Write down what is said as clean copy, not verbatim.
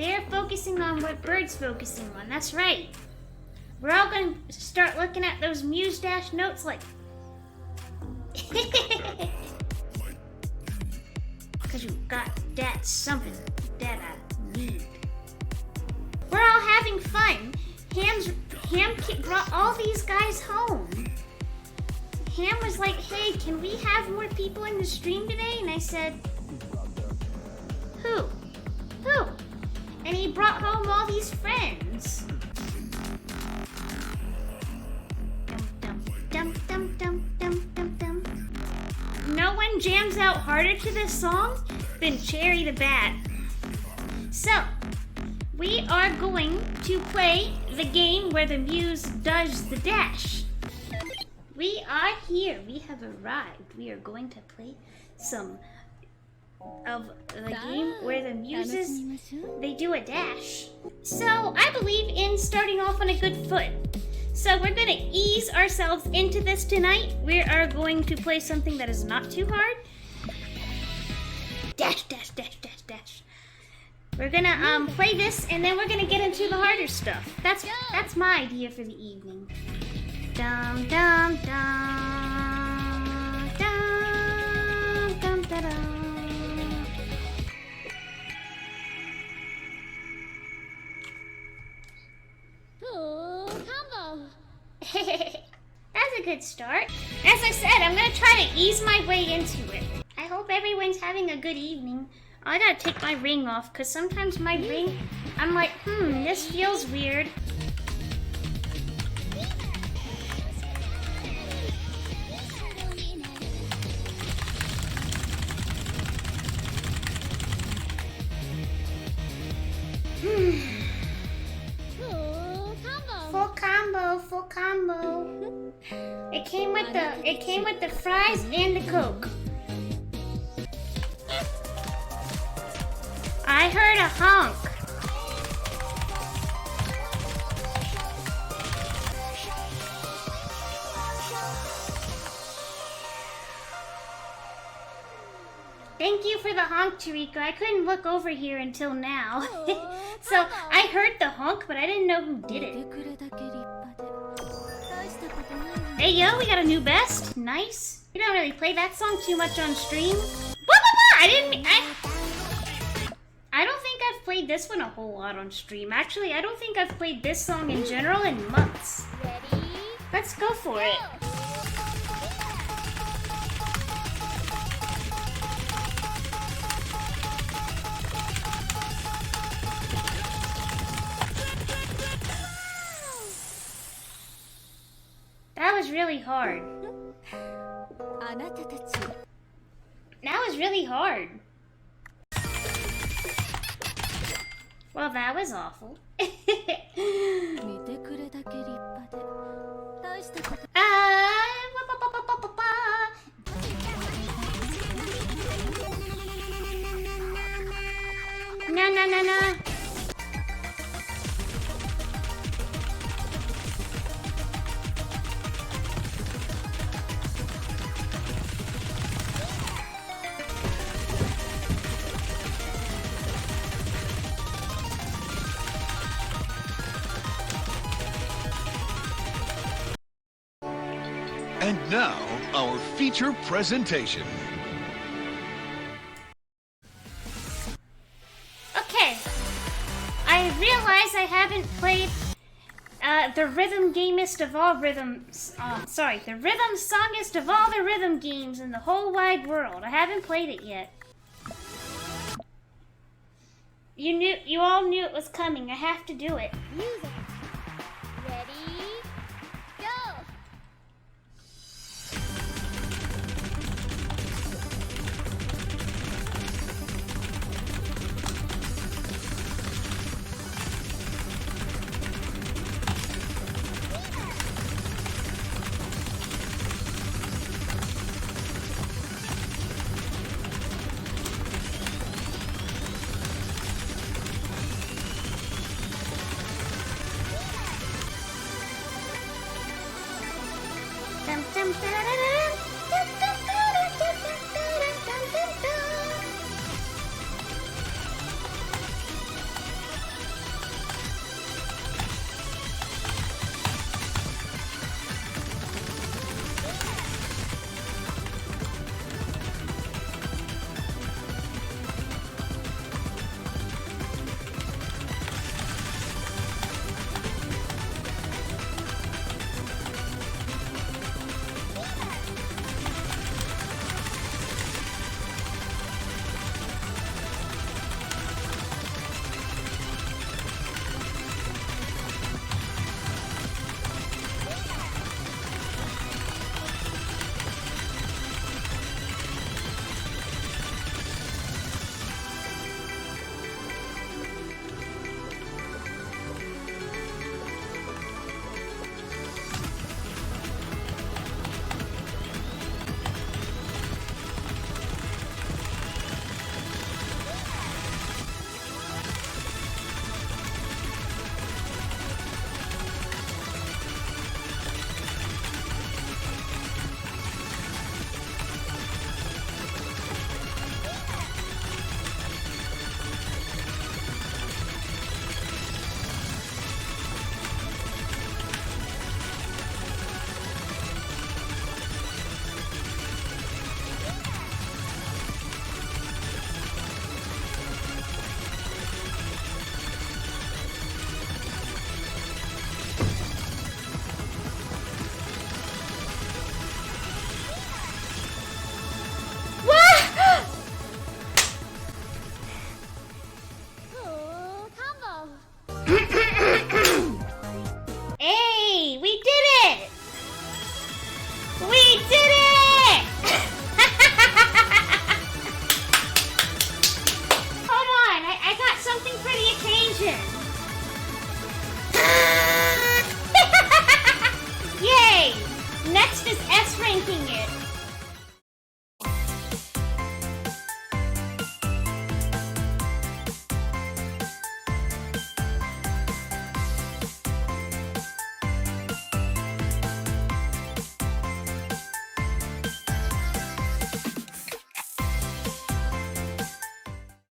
They're focusing on what Bird's focusing on. That's right. We're all going to start looking at those Muse Dash notes like... Because you got that something that I need. We're all having fun. Ham brought all these guys home. Ham was like, hey, can we have more people in the stream today? And I said, who? Who? And he brought home all these friends. Dum, dum, dum, dum, dum, dum, dum. No one jams out harder to this song than Cherry the Bat. So, we are going to play the game where the Muse does the dash. We are here. We have arrived. We are going to play some of the game where the Muses, they do a dash. So I believe in starting off on a good foot. So we're going to ease ourselves into this tonight. We are going to play something that is not too hard. Dash, dash, dash, dash, dash. We're gonna play this, and then we're gonna get into the harder stuff. That's my idea for the evening. Dum dum dum dum dum dum dum. Combo. That's a good start. As I said, I'm gonna try to ease my way into it. I hope everyone's having a good evening. I gotta take my ring off, because sometimes my ring, I'm like, this feels weird. Full combo. It came with the fries and the Coke. I heard a honk. Thank you for the honk, Tarika. I couldn't look over here until now. So I heard the honk, but I didn't know who did it. Hey yo, we got a new best. Nice. We don't really play that song too much on stream. I don't think I've played this one a whole lot on stream. Actually, I don't think I've played this song in general in months. Ready? Let's go for it. That was really hard. That was really hard. Well, that was awful. No. And now, our feature presentation. Okay. I realize I haven't played the rhythm gamest of all rhythms. The rhythm songest of all the rhythm games in the whole wide world. I haven't played it yet. You all knew it was coming. I have to do it. Music. Ready? Go! Dum, dum, da, da, da.